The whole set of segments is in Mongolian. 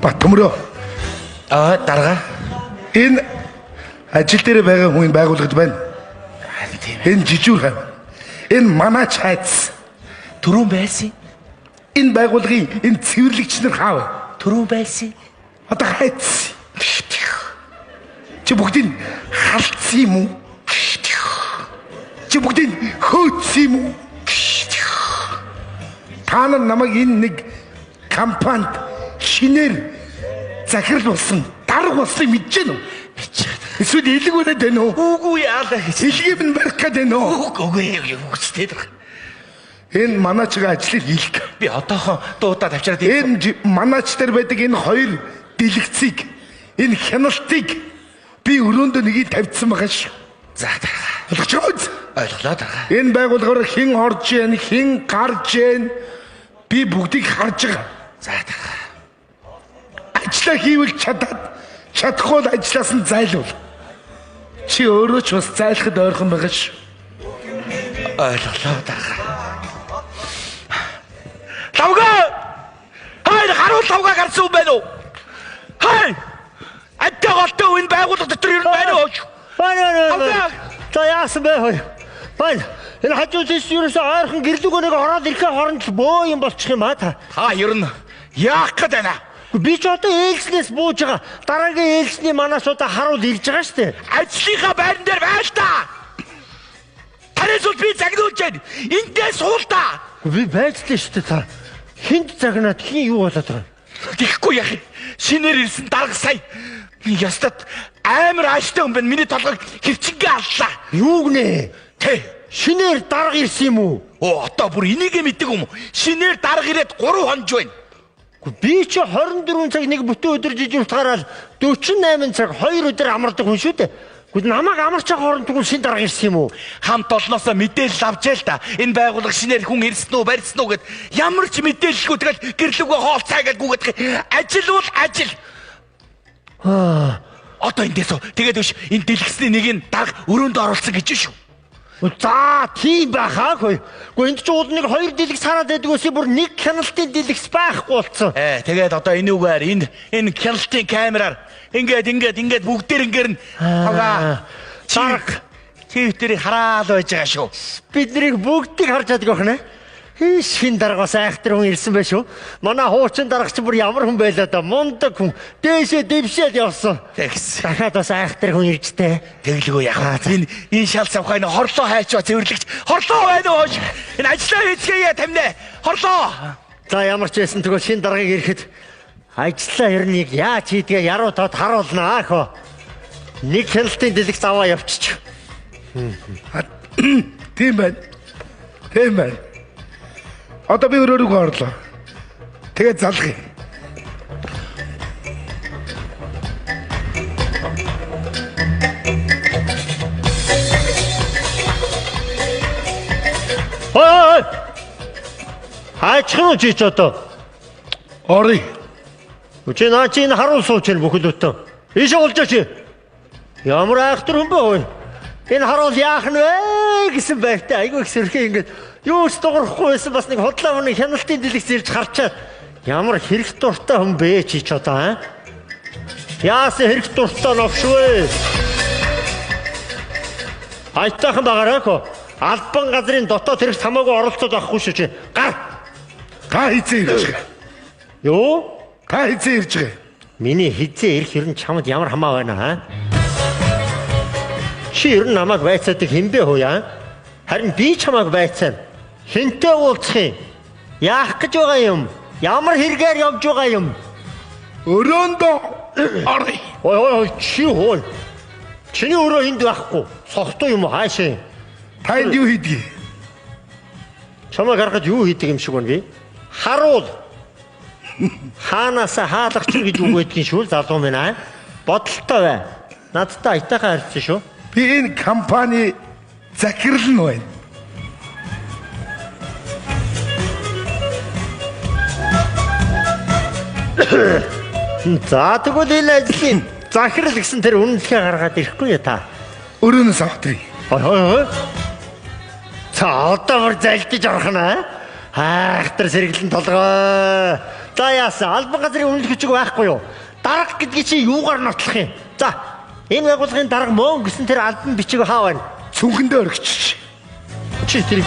Батөмрөө. Дарга. Энэ ажил дээр байгаа хүн байгууллагад байна. Энэ жижүүр хав. Энэ манай чайц. Түрүүн байсан. Энэ байгууллагын энэ цэвэрлэгч нар хаав. Түрүүн байсан. Одоо хайц. Чи бүгдийг халдсан юм уу? Чи бүгдийг хөөцсөн юм уу? Та нар намайг энэ нэг компанид шинээр захирал болсон, дарга болсныг мэдэж байна уу? Эсвэл илэг үнэт байна уу? Үгүй яалаа гэж. Илгэв нь барих гээд байна уу? Үгүй үгүйтэй. Энэ манайчгаа ажлыг хийлэг. Би одоохон дуудаад авчираад энэ манайч дээр байдаг энэ хоёр дэлгэцийг, энэ хяналтыг би өрөөндөө нэгийг тавьдсан байгаа шүү. За дарга. Ойлгож байгаа үз? Ойлголоо дарга. Энэ байгууллагаар хэн орж ийн, хэн гарч ийн би бүгдийг харж байгаа. За дарга. Ажлаа хийвэл чадаад, чадахгүй л ажлаас нь зайлуул. Чи өөрөө ч бас зайлахад ойрхон байгаа шүү. Ойлголоо дарга. Лавга! Хай харуул лавга гарсан юм байна уу? Хай! Аттай энэ байгууллага дотор юу байна уу? Байна. За яасан бэ хөөе. Байна. Энэ хажуучис юусэн ойрхон гэрлэг өнөг ороод ирэхээ хооронд бөө юм болчих юм аа та. Та ер нь яах гээд байна? Би ч одоо ээлжнээс бууж байгаа. Дараагийн ээлжний манаас одоо харуул ирж байгаа шүү дээ. Ажлынхаа байран дээр байл та. Танаас бол би загнуулж байна. Эндээ суул та. Би байцлаа шүү дээ та. Хинт загнаад хин юу болоод байгаа? Тэгэхгүй яах юм. Шинээр ирсэн дарга сая. Ястад амар ааштай юм байна. Миний толгойг хөвчингээ аллаа. Юу гинэ? Тэ. Шинээр дарга ирсэн юм уу? Оо одоо бүр энийг мэддэг юм. Шинээр дарга ирээд 3 хонж байна. Би чи 24 цаг нэг бүтэн өдөр жижиг утгаараа 48 цаг 2 өдөр амардаг хүн шүү дээ. Гэхдээ намайг амарч байгаа хооронд тэгвэл шин дарга ирсэн юм уу? Хамт олноосоо мэдээлэл авч ял та. Энэ байгууллага шинээр хүн ирсэн үү, барьсан уу гэд ямар ч мэдээлэлгүй тэгэл гэрлүүгээ хоол цайгаад гүгээд ажил бол ажил. Одоо эндээс тэгээд биш энэ дэлгэсний нэг нь дарга өрөөнд оруулсан гэж шүү. За тийм байхаагүй. Гэхдээ энд ч уул нэг 2 дэлгэц хараад байдаг үсээ бүр нэг хяналтын дэлгэц байхгүй болцсон. Тэгээд одоо энүүгээр энэ хяналтын камераар ингээд бүгдээр ингээд хаваа дарга твиттерийг хараад байж байгаа шүү. Бид нарыг бүгдийг харж чаддаг байна. Шин даргаас айхтар хүн ирсэн байх шүү. Манай хуучин даргач бүр ямар хүн байлаа да. Мундаг хүн. Дээшээ дэвшээд явсан. Тэгс. Дахиад бас айхтар хүн иржтэй. Тэглэгөө яах вэ? Энэ шал савхай нэ хорлоо хайчаа цэвэрлэгч. Хорлоо байна уу? Энэ ажлаа хийцгээе тамина. Хорлоо. За ямар ч байсан тэгвэл шин даргаыг ирэхэд ажлаа ернийг яаж хийдгээ яруу тод харуулнаа хөө. Нэг хяналтын дэлгэц аваа явчих. Тийм байна. Тийм байна. Одоо би өрөөрөө орлоо. Тэгээд залгая. Ой! Хаачих нь чи ч одоо. Орой. Чи наа чи энэ харуул сууч бүхэл өтөө. Ийшээ олж чи. Ямар айхтар хүн бэ ой? Энэ харуул яах нь вэ гэсэн байртай. Айгүй их сэрхээ ингээд юу ч дуурахгүй байсан бас нэг худлаа хүн хяналтын дэлгэц ирж харчаад ямар хэрэг дуртай хүн бэ чи ч одоо аа? Яасан хэрэг дуртай новшвэ? Айтайхан байгаарай хөө. Албан газрын дотоод хэрэгт хамаагүй оролцоод авахгүй шүү чи. Гар. Та хизээ ирж байгаа. Юу? Та хизээ ирж байгаа. Миний хизээ ирэх ер нь чамд ямар хамаа байна аа? Чи ер нь намайг байцаадаг хинбэ хөө яа? Харин би чамайг байцаана. Хинтээ уулзах юм? Яах гэж байгаа юм? Ямар хэрэгээр явж байгаа юм? Өрөөндөө орой. Ой чи хөө. Чиний өрөө энд байхгүй. Сохтой юм уу хаашаа? Та энд юу хийдгийг? Чамайг харахад юу хийдэг юм шиг байна би? Харуул. Хаанаас хаалгач гэж үг байдгийн шүү залуу минь аа. Бодолтой бай. Надтай айтайхан харьцсан шүү. Би энэ компани захирал нь байна. За тэгвэл энэ ажлын захирал гэсэн тэр үнэлгээ гаргаад ирэхгүй я та. Өрөөнөөс авахгүй. Ой. За одоо бүр залдиж орох нь аа. Хайхтар сэргэлэн толгой. За яасан албан газрын үнэлэх хүчиг байхгүй юу? Дарга гэдгийг чи юугаар нотлох юм? За энэ байгууллагын дарга мөн гэсэн тэр албан бичиг хаа байна? Цүнхэндээ өргөчч. Чи тэр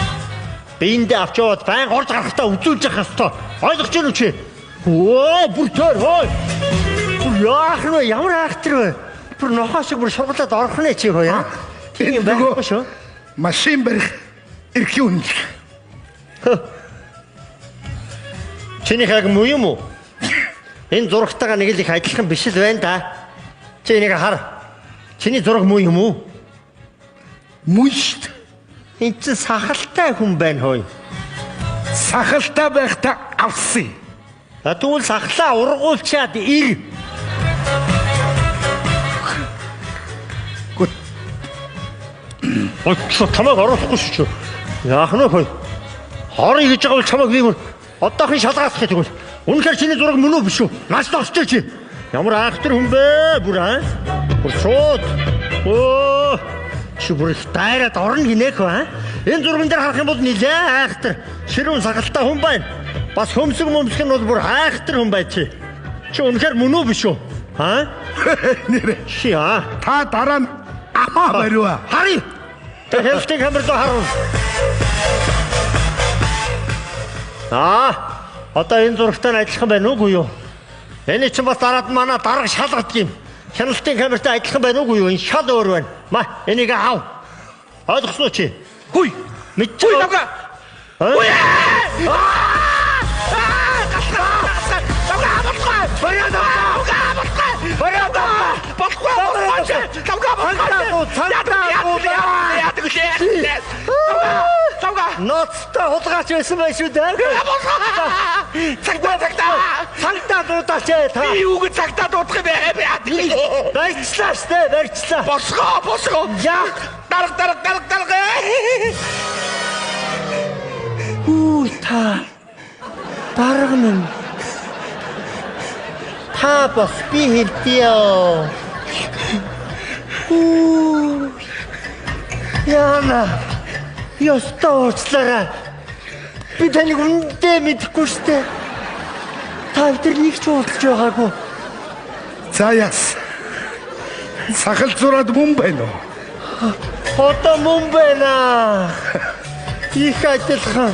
биендээ авч яваад байн горж гарахтаа үзүүлж явах ёстой. Ойлгож байна уу чи? Оо бүр төр хой. Яах вэ? Ямар айхтар вэ? Бүр нохоо шиг бүр шургалаад орох нэ чи хоо яа. Тийм юм байхгүй шүү. Машин барих эрхийн үнэлэх. Чиний хаг муу юм уу? Энэ зурагтайгаа нэг л их адилхан биш л байна да. Чи энийг хар. Чиний зураг муу юм уу? Муу шүү дээ. Энд чинь сахалтай хүн байна хөөе. Сахалтай байхдаа авсан. Тэгвэл сахлаа ургуулчаад ир. Очоо чамайг оруулахгүй шүү. Яах нь хөөе? Хорыг гэж байгаа бол чамайг би одоохон шалгаасах гэдэг бол. Үнэхээр чиний зураг мөн үү биш үү? Наас дорчтой чи. Ямар айхтар хүн бэ? Бүр аа. Бүр шууд. Оо. Чи бүр их дайраад орно гинээх ба. Энэ зурган дээр харах юм бол нилээ айхтар. Ширүүн сагалтай хүн байна. Бас хөмсг мөмсг нь бол бүр айхтар хүн бай чи. Чи үнэхээр мөн үү биш үү? Аа? Нэрэ. Чи аа. Та дараа нь амаа бариа. Хари. Тэ хэлтэй камер доо харуу. Одоо энэ зурагтай адилхан байна уугүй юу? Энэ чинь бас дараад манай дарга шалгадаг юм. Хяналтын камертай адилхан байна уугүй юу? Энэ шал өөр байна. Ма, энийг аав. Ойлгосноо чи? Хүй. Мэдчихв. Хүй давга. Хүй. Ноцтой хулгайч байсан байх шүү дээ. Цагтаа дуудаач та. Би юу гэж цагтаа дуудах юм бэ? Барьчлаа штэ, барьчлаа. Босгоо. Яа. Дарга. Та. Дарга минь. Та бас би хэлтийо. Яна. Ёстой уучлаарай. Би таныг үнэндээ мэдэхгүй штэ. Та өдөр нэг ч уулзж байгаагүй. За яас. Сахал зураад мөн байна уу? Одоо мөн байна. Их адилхан.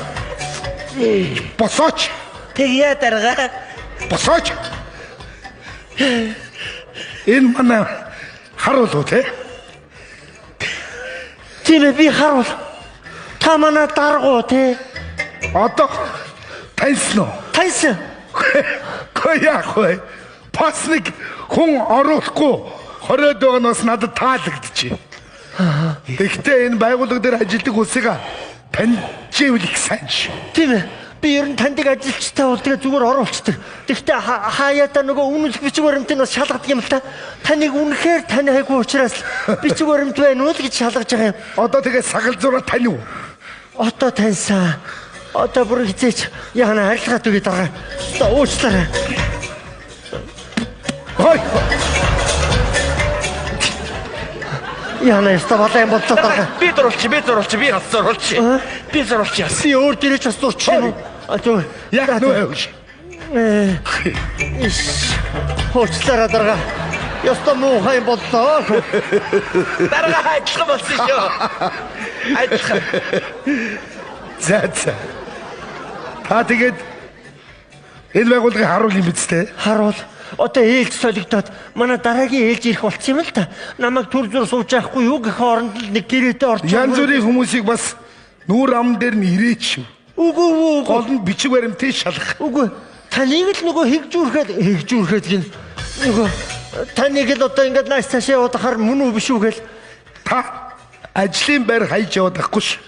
Босооч. Тэгье дарга. Босооч. Энэ манай харуулуу те. Тийм ээ би харуул. Та манай даргуу те. Одоо таньсан уу? Таньсан. Яах вэ? Пасныг хүн оруулахгүй хороод байгаа нь бас надад таалагдчихэ. Гэхдээ энэ байгууллага дээр ажилладаг улсыг таньжээвэл их сайн ш. Тийм ээ. Би ер нь таньдаг ажилчтай бол тэгээ зүгээр оруулцдаг. Гэхдээ хаяата нөгөө үнэлэх бичиг баримтыг бас шалгадаг юм л та. Таныг үнэхээр танихгүй учраас бичиг баримт байна уу л гэж шалгаж байгаа юм. Одоо тэгээ сагал зураа тань уу? Одоо таньсан. Одоо бүр хизээч яана харилцаад үгүй дараа. Одоо уучлаарай. Хой. Яна яста балай юм болцоо дараа. Би зурулчих. Би зурулчих. Би өөр дээрээ ч бас зурчих юм. Одоо Яг нөө явж. Уучлаарай дараа. Яста муухай боллоо. Дарга хайдлах болсон шүү. Хайдлах. За. Та тэгээд энэ байгууллагын харуул юм биз дээ? Харуул. Одоо ээлж солигдоод манай дараагийн ээлж ирэх болцсон юм л та. Намайг түр зур сууж яахгүй юу гэх оронд л нэг гэрээтэй орж Янз бүрийн хүмүүсийг бас нүүр ам дээр нь ирээч шүү. Үгүй. Гол нь бичиг баримтыг шалгах. Үгүй. Таныг л нөгөө хэгжүүрхэд гин. Нөгөө таныг л одоо ингээд нааш цаашаа явахаар мөн үү биш үү гэл. Та ажлын байр хайж яваад байхгүй ш.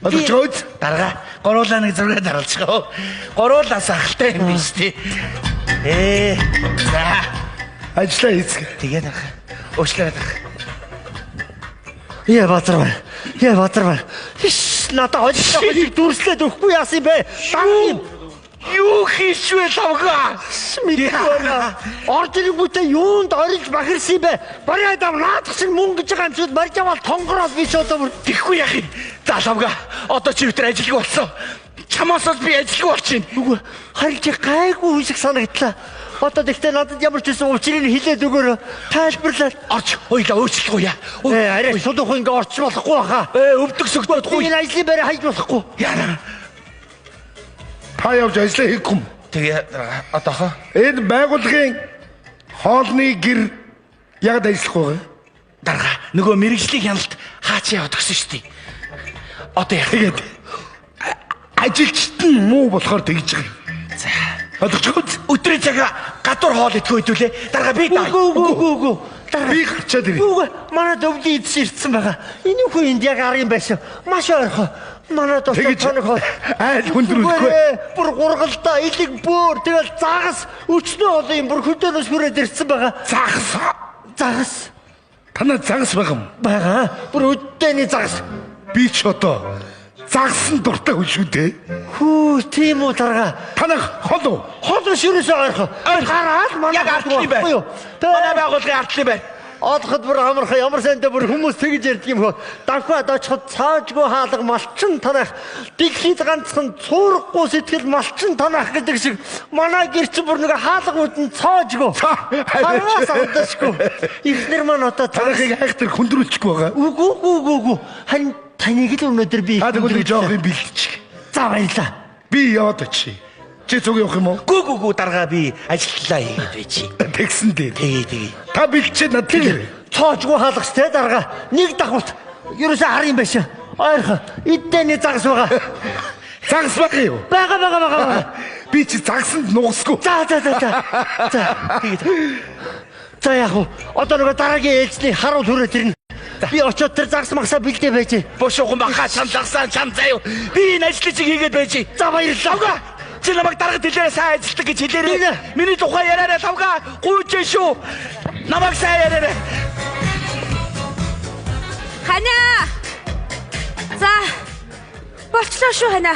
Ойлгож Дарга. Гуруулаа нэг зураг даралцгаа. Гуруулаа сахалтай юм биш тий. За. ажлаа хийцгээ. Тэгээд дарга. Уучлаарай дарга. Яа бадраа. Хиш надад хожиг дүрслээд өгөхгүй яасан бэ? Юу хийшвэ тавга? Мэдээгүй. Орж ирэнгүүтээ юунд орж бахирсан бэ? Барай дав наадах шиг мөнгө гэж байгаа юм шиг марж аваад тонгороод биш одоо бүр Тэхгүй яах юм. За тавга. Одоо чи өтөр ажилгүй болсон. Чамаас би ажилгүй болчихно. Үгүй харин чи гайгүй үсэг санагдлаа. Одоо тэгтээ надад ямар ч байсан учрыг хэлээд өгөөрэй. Тайлбарлаад Орч хоёлаа өөрчлөхгүй яа. арай сулуух ингээ орч болохгүй баха. Өвдөг сөгдөөхгүй. Энэ ажлын байраа хайж болохгүй. Яна. Та явж ажиллаа хийх юм. Тэгээ одоохоо Энэ байгууллагын хоолны гэр яг ажиллах вэ? дарга нөгөө мэрэгжлийн хяналт хаач яваад өгсөн шүү дээ. Одоо яах Тэгээд ажилчт нь муу болохоор тэгж байгаа. За. Ойлгож Өдрийн цагаа гадуур хоол идэхгүй хэдүүлээ. Дарга би даа. Үгүй. би гарчаад ирээ. Үгүй манай өвлийн идс ирсэн байгаа. Энэ хүн энд яг арын байсан. Маш ойрхон. Манай доос тоног хол айл хүндрүүлэхгүй. бүр гургалдаа илэг бүр тэгэл загас өчнөө олон бүр хөдөөнөөс хүрээд ирсэн байгаа. Загас Танаа загас байгаа юм. байгаа. Бүр өдөөний загас. Би ч одоо загсан дуртай хүн шүү дээ. Хүү тийм үү дарга. Танаа хол уу? Хол ширээсээ ойрхон. Гараад манай Яг артлын бай. Манай байгууллагын артлын бай. Одоход бүр амархан ямар сайнтай бүр хүмүүс тэгж ярьдаг юм хөө. Давхад очиход цаажгүй хаалга малчин танах дэлхийд ганцхан цуурахгүй сэтгэл малчин танах гэдэг шиг манай гэр чи бүр нэг хаалгууд нь цаажгүй. Хараас алдашгүй. Ихнэр маань одоо Танахыг айхтар хүндрүүлчихгүй байгаа. үгүй. Харин таныг л өнөөдөр би Та тэгвэл нэг жоохын бэлтчих. за баярлаа. Би яваад очие. Чи зүг явах юм уу? Гүү дарга би ажилтлаа хийгээд байчи. Тэгсэн дээр. Тэгээ. Та бэлтчихэд над тэр. Цаажгүй хаалгач те дарга. Нэг давхурт ерөөсөө харин байсан. Ойрхон иддэний загас байгаа. Загас байгаа юу? Бага. Би чи загсанд нугасгүй. За. За яг уу. Одоо нөгөө дараагийн ээлжний харуул хүрээд ирнэ. Би очиод тэр загас магсаа бэлдээ байж. Бошоохон баха чам загсаа чам заяа. Би энэ ажлыг хийгээд байчи. За баярлалаа. Чи намайг дарга дэлгэрээ сайн ажилтдаг гэж хэлээрэй. Миний тухай яриараа тавга гүйж шүү. Намайг сайн яриараа. Хана. За. Болчлоо шүү хана.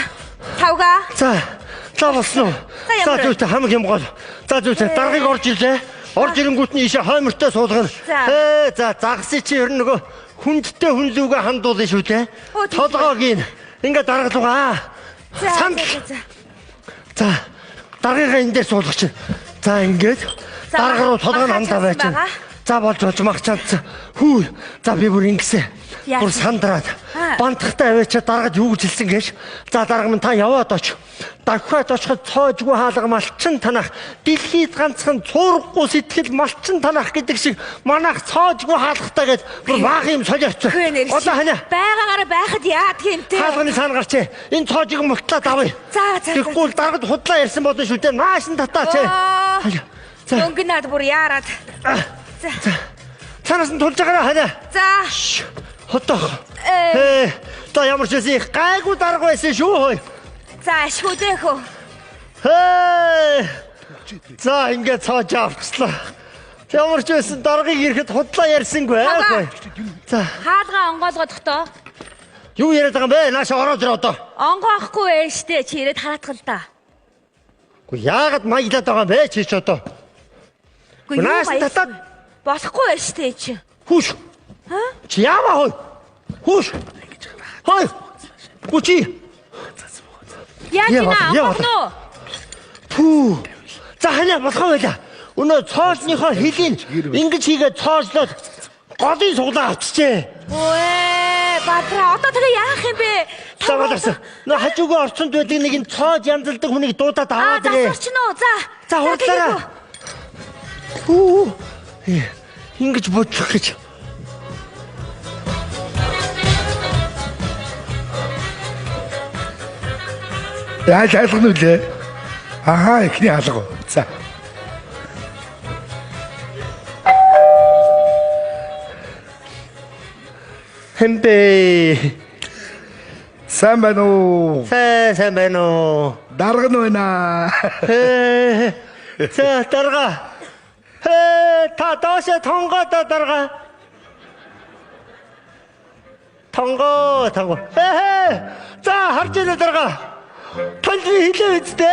Тавга. За болсон уу? За зүйтэй хамаг юм гол. За зүйтэй даргаыг орж ирлээ. Орж ирэнгүүт нь ийшээ хоймортой суулгана. За загсыг чи ер нь нөгөө хүндтэй хүнлүүгээ хандуулна шүү те. Толгойг ингээ даргалуугаа. За даргыгаа энэ дээр суулгач. За ингээд дарга руу толгой нь хандаа байж. За болж магчаадсан. Хүү. За би бүр ингэсэн. Бүр сандраад бантахтай аваачаа даргад юу гэж хэлсэн гэж. За дарга минь та яваад оч. Дахиад очиход цоожгүй хаалга малчин танах дэлхийд ганцхан цуурахгүй сэтгэл малчин танах гэдэг шиг манайх цоожгүй хаалгатай гэж бүр баах юм солиоч. Одоо хана байгаагаараа байхад яад гэмтэй. хаалганы цаана гарч. Энэ цоожиг мултлаа давъя. За. Тэгвэл даргад худлаа ярьсан болно шүү дээ. Нааш нь татаач. За. Өнгөнад бүр яарад. За. Цаанаас нь тулж байгаараа хана. За. Хотоо. Та ямар ч зүйл гайгүй дарга байсан шүү хөөе. За ашгүйдээ хөө. За ингээд цааж авчлаа. Ямар ч байсан даргыг ирэхэд худлаа ярьсангүй аа. За. Хаалгаа онгоолгодохдоо. Юу яриад байгаа юм бэ? Нааш ороод ир одоо. Онгоохгүй вэ штэ чи ирээд хараадах л да. Гэхдээ яагаад маяглаад байгаа юм бэ чи ч одоо? Үгүй Наас татаад болохгүй вэ штэ чи. хүүш. Чи яаваа хөөе. Хүүш. Хөөе. Гүчи. Яаж наа онгоо. Пүү. За ханаа болохоо байла. Өнөө цоолныхоо хэлийг ингэж хийгээд цооллоод голын суглаа авчижээ. Өө батраа одоо тэгээ яах юм бэ? Таваалсан. Нөө хажуугаа орчонд байдаг нэг нь цоож янзалдаг хүнийг дуудаад аваад ирээ. За орчин уу. За. За хурдлаараа. Пүү. Ингэж бодлох гэж. Яаж айлгах нь үлээ? Ахаа ихний алга. За. Хэмбэ. Сайн байна уу? Сайн байна уу? Дарга нь байна. За дарга. Та доошо тонгоо дарга. Тонгоо. За харж ирээ дарга. Танд хэлээ үстэ.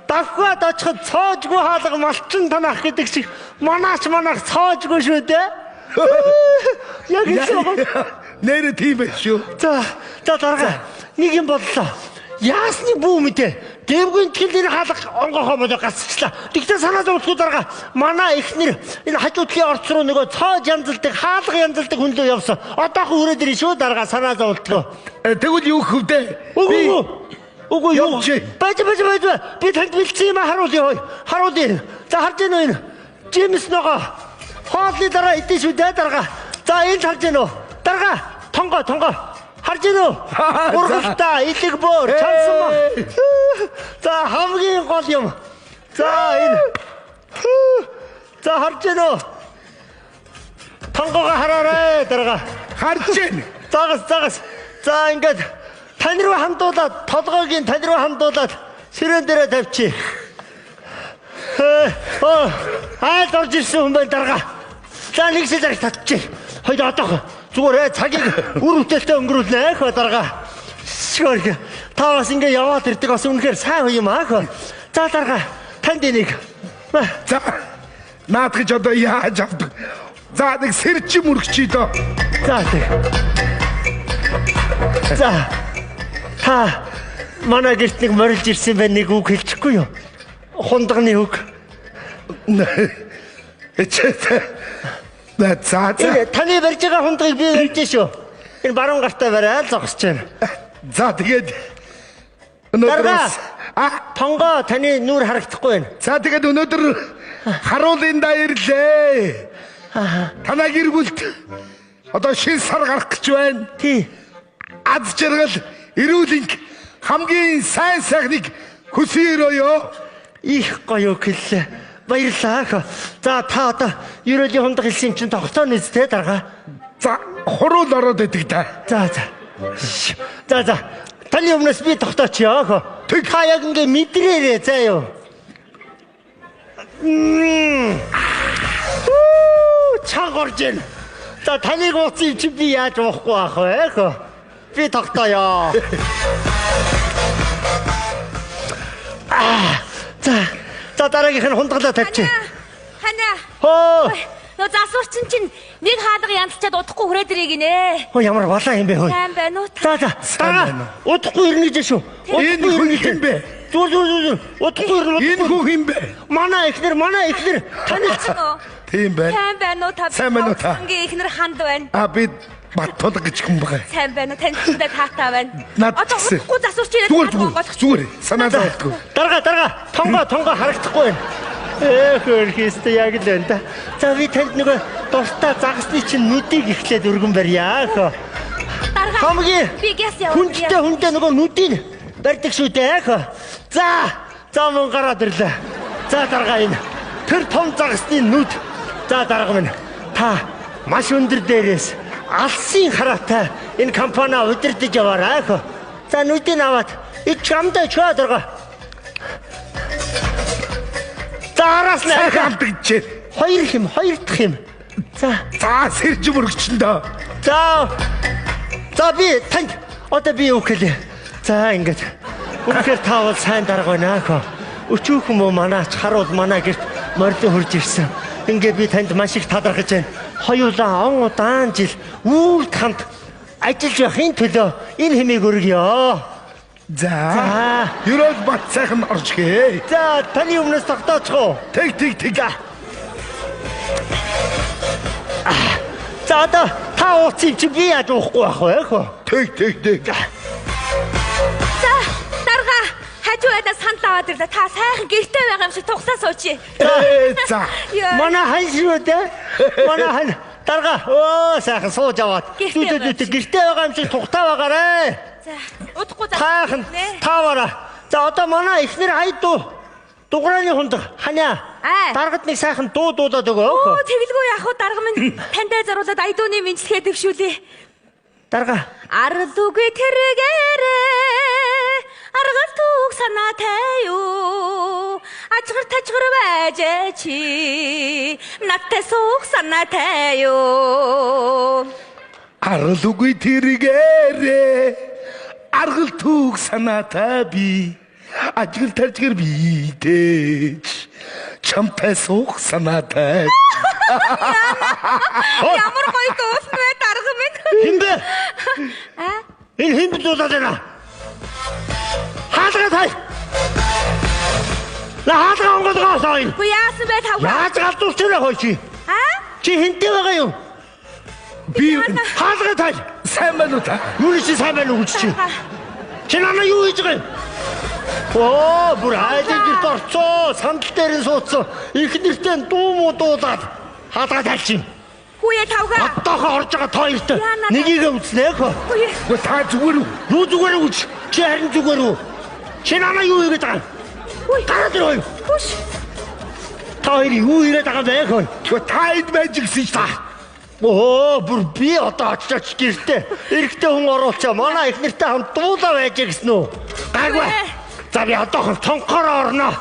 Дахиад очиход цоожгүй хаалга малчин танах гэдэг шиг манаач цоожгүй шүү дээ. Яг ингэ. Нэрэ тийм байх шүү. За дарга. Нэг юм бодлоо. яасны бүү мэдээ. Дэвгүн тгэлийн хаалга онгохоо бодо гасчлаа. Тэгтээ санаа зовлох дарга манай эхнэр энэ хажуудлын орц руу нөгөө цоо янзалдаг, хаалга янзалдаг хүн лөө явсан. Одоохон өрөөд ирэх шүү дарга санаа зовлоо. Тэгвэл юу хөвдөө? Үгүй юу. Баж. Би танд бэлдсэн юм харуулъя. Харуулъя. За харж байна уу энэ? Джеймс нөгөө хоолны дараа идэв шүү дээ дарга. За энэ харж байна уу? Дарга тонго. Харж байна уу? Ургалта, илэг боор, чансан. За хамгийн гол юм. За энэ. За харж байна уу? Тонгоо хараарай дарга. Харж байна. Загас. За ингээд тань руу хамдуулаад, толгойг тань руу хамдуулаад ширээн дээрээ тавьчих. Айл орж ирсэн хүн байна дарга. За нэг шил зарах татчих. Хойд одоох зүгээр цагийг үр бүтээлтэй өнгөрүүлнэ хөө дарга. Шгөрг. Та бас ингэ яваад ирдэг бас үнэхээр сайн юм аа хөө. За дарга танд энийг. За наад гэж одоо яаж авдаг? За нэг сэрчим мөрөгчий доо. За тэг. За та манай гэрт нэг морилж ирсэн байх нэг үг хэлчихгүй юу? Хундагны үг. За. Таны барьж байгаа хундагыг би барьж шүү. Энэ баруун гартаа бариад зогсож байна. За тэгээд өнөөдрөөс тонгоо таны нүур харагдахгүй байна. За тэгээд өнөөдөр харуулын даярлээ. Танаа гэр бүлд одоо шинэ сар гарах гэж байна. Тий. Аз жаргал эрүүл хамгийн сайн сайхныг хүсээрөөё. Их гоё хэллээ. Баярлалаа. За та одоо ерөөлийн хундаг хэлсэн чинь тогтооно үстэй дарга. За хурууд ороод идэг та. За. Таны өмнөөс би тогтоочихё. Та яг ингэ мэдрээрээ заа юу. Чанга орж ийн. За таныг ууцсан чи би яаж уухгүй ах вэ? Би тогтооё. За дараагийнх нь хундаглаа тавьчих. Хана. Нөө засварчин чинь нэг хаалга янзчаад удахгүй хүрээд ирээ гинэ. Ямар балаа юм бэ хөөе. Сайн байна уу? За. Удахгүй ирнэ гэж шүү. Энэ хүн юм бэ? Зүр. Удахгүй ирнэ. Энэ хүн юм бэ? Манай эхнэр танилцсан. Тийм байна. Сайн байна уу та? Сайн байна уу та? Ингээ эхнэр ханд байна. Би Баттулга гэж хүн байгаа. Сайн байна уу? Танилцсандаа таатай байна. Одоо удахгүй засварч ирээд зүгээр. Санаа зовлтгүй. Дарга. Тонгоо харагдахгүй байна. Хөрхист яг л энэ та. За би танд нөгөө дуртай загасны чинь нүдийг ихлээд өргөн барьяа. Дарга. Хамгийн би гэс яваа. Хүндээ нөгөө нүдийг барьдаг шүү дээ. За мөн гараад ирлээ. За дарга энэ. Тэр том загасны нүд. За дарга минь. Та маш өндөр дээрээс алсын хараатай энэ компаниа удирдах яваарай. За нүдийг аваад ич хамдаа чөө дарга. За араас нь хамдагч. Хоёр дахь юм. За сэрж мөрөгчөн дөө. За би танд одоо би юу хэлээ. За ингэж. Үнэхээр та бол сайн дарга байна аа. Өчүүхэн мө манаач харуул манай гэрт морилон хурж ирсэн. Ингээ би танд маш их талархаж байна. Хоёулаа он удаан жил үүрт хамт ажиллаж явахын төлөө энэ хэмээг өргөё. За. Ерөөд бат сайхан орж гээ. За таны өмнөөс тогтоочихоо. Тэг. За одоо та ууцсан чи би яаж уухгүй байх вэ? Тэг. За дарга хажуудаа санал аваад ирлээ. Та сайхан гэртээ байгаа юм шиг тугсаа суучи. За. Манай хан шүү дээ. Манай хан дарга. Сайхан сууж аваад. Гэртээ байгаа юм шиг тугтаа байгаарэ. За удахгүй таахан тавара. За одоо манай эхнэр хайдуу дуграаны хундаг ханиа. Даргад нэг сайхан дуудаад өгөө. Тэгэлгүй яах вэ дарга минь тантай заруулаад айдууны мэдлэгээ төвшүүлээ. Дарга. Арал үгүй тэргээрээ аргал түг санаатай юу. Ажгар тажгар байж чи надтай суух санаатай юу. Арал үгүй тэргээрээ аргал түг санаатай би ажгал тажгар бийдэж чамтай суух санаатай. Ямар гоё дуулсан бэ дарга минь. Хин бэ? Энэ хин дуулаад байна. Хаалгаа тай. Хаалгаа онгоолгоо сайн. Хөө яасан бэ тавга? Яаж галзуурчаараа хой чи? Чи хинтээ байгаа юу? Би Хаалгаа тай. сайн байна уу та? Юу чи сайн байна уу чи? Чи намайг юу хийж байгаа юм? Оо, бүр айдын дорцоо, сандал дээр нь суудсан. Их нэртэй дуу муу дуулаад хаалгаа тайлчих. Хүүе тавга. Одоохоо орж байгаа тоёрт нэгийг үзнэ хөө. Хүүе. Гү та зүгээр үү? Юу зүгээр үү? Чи харин зүгээр үү? Чи намайг юу хийж байгаа юм? Хүүе. Гараад ирөө. Хүш. Тоёр юу хийж байгаа бэ хөө? Гү та энд байж гисэн та. Оо, бүр би одоо очиж гэртээ эрэгтэй хүн оруулчаа. Манай их нэртэй хамт дуулаа байж гисэн үү? Гайгүй. За би одоохон цонхоор орно.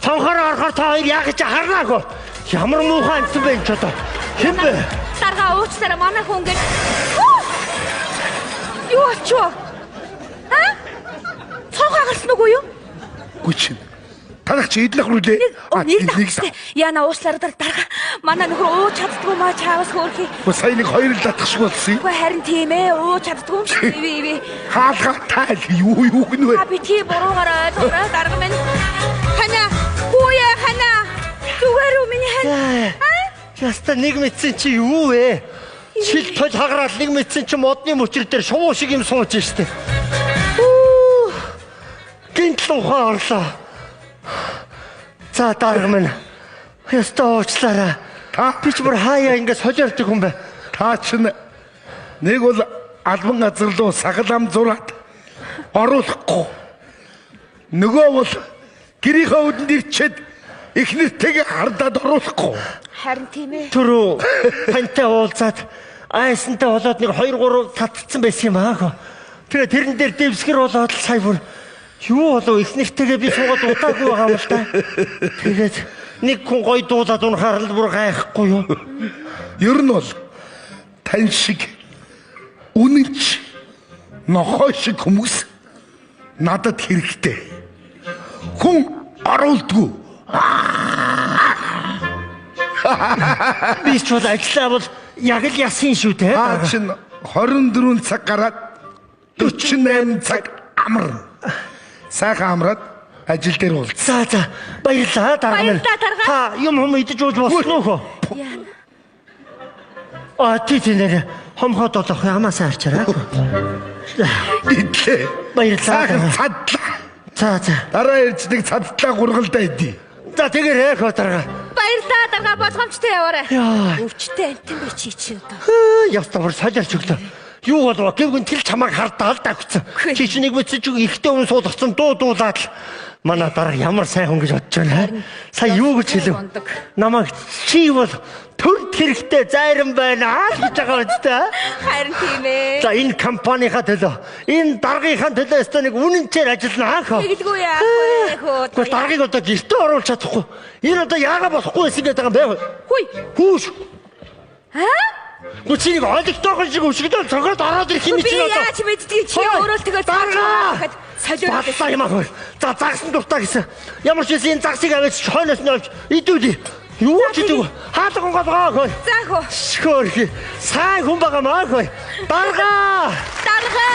Цонхоор орохоор та хоёр яг ч харнаагүй. Ямар муухай амт бэ ч одоо. Хэн бэ? Дарга уучлаарай манай хүн гэж. Юу очив? Цонхоо гарсан уу юу? Гү чи. Танах чи идэх рүүлээ. Нэг яна уучлаарай дарга. Манай нөхөр ууж чаддгүй маа чаавас хөөрхий. Гү сайн нэг хоёр л татах шиг болсон юм. Үгүй харин тийм ээ ууж чаддгүй юм шиг ивэ. Хаалгаа тайл юу гэнэ вэ? Би тий буруугаараа төгрөө дарга минь. Хана. Хүүе хана. Зүгээр үү миний хана? Яста нэг мэдсэн чи юу вэ? Шил тол хагараад нэг мэдсэн чи модны мөчр дээр шувуу шиг юм сууж штэ. Гинт ухаан орлоо. За дарга минь. Яста уучлаарай. Би ч бүр хаяа ингэ солиордог юм бэ. Та чинь нэг бол албан газар руу сагалам зураад оруулахгүй. Нөгөө бол гэрийнхээ өдөнд ирчээд их нэртэйг хардаад оруулахгүй. Харин тийм ээ. Түрүү тантай уулзаад айсантай болоод нэг 2-3 татцсан байсан юм аа. Тэгээ тэрэн дээр дэвсгэр болоод сая бүр юу болов их нэртэйгээ би суугаад удаагүй байгаа юм л та. Тэгээд нэг хүн гой дуулаад унахаар л бүр гайхгүй юу. Ер нь бол тань шиг үнэнч нохой шиг хүмүүс надад хэрэгтэй. Хүн оруулдгүй. Би ч бол ажиллаа бол яг л ясын шүү дээ. Та чинь 24 цаг гараад 48 цаг амарна. Сайхан амраад ажил дээр уулзсан. За баярлалаа дарга минь. Баярлалаа, дарга. Та юм идэж ууж болсон уу хөө? Яна. Тийм нэр хомхоод олох ямаасаа арчаарай. Идлээ. Баярлалаа. Сайхан цадлаа. За. Дараа ирж нэг цаддлаа гургалдаа идэе. За тэгээрээ хөө дарга. Баярлалаа дарга болгоомжтой яваарай. Яа. Өвчтэй амтэн бай чи одоо. Яста бүр солиорч өглөө. Юу болов гэвгэн тэл чамайг хардаа л дагцсан. Чи чи нэг мэдсэн чи ихтэй хүн суулгацсан дуулаад л манай дараа ямар сайн хүн гэж бодож байна. Сая юу гэж хэлв? Намайг чи бол төрд хэрэгтэй зайран байна гэж байгаа үстэй. Харин тийм ээ. За энэ компанийнхаа төлөө энэ даргийнхаа төлөө өстө нэг үнэнчээр ажиллана хаа. Тэгэлгүй яах вэ хөө. Гэхдээ даргыг одоо гэртээ оруулж чадахгүй. Энэ одоо яагаад болохгүй байсан гэдэг юм бэ? Хүй. Хүүш. Гүчиг ойлгохтой шиг өшгөлөө цогоод ороод ирэх юм чи одоо. Би яаж мэддгийг чи өөрөө л тэгээд даргаа. солиороо. Бадлаа юм аа. За загсан дуртай гэсэн. Ямар ч юм энэ загсыг аваад хойноос нь олж идүүл. Юу ч гэдэг. Хаалга гонгоо хөө. За хөө. Шхөрхи. Сайн хүн байгаа маа хөө. Даргаа. Дарга.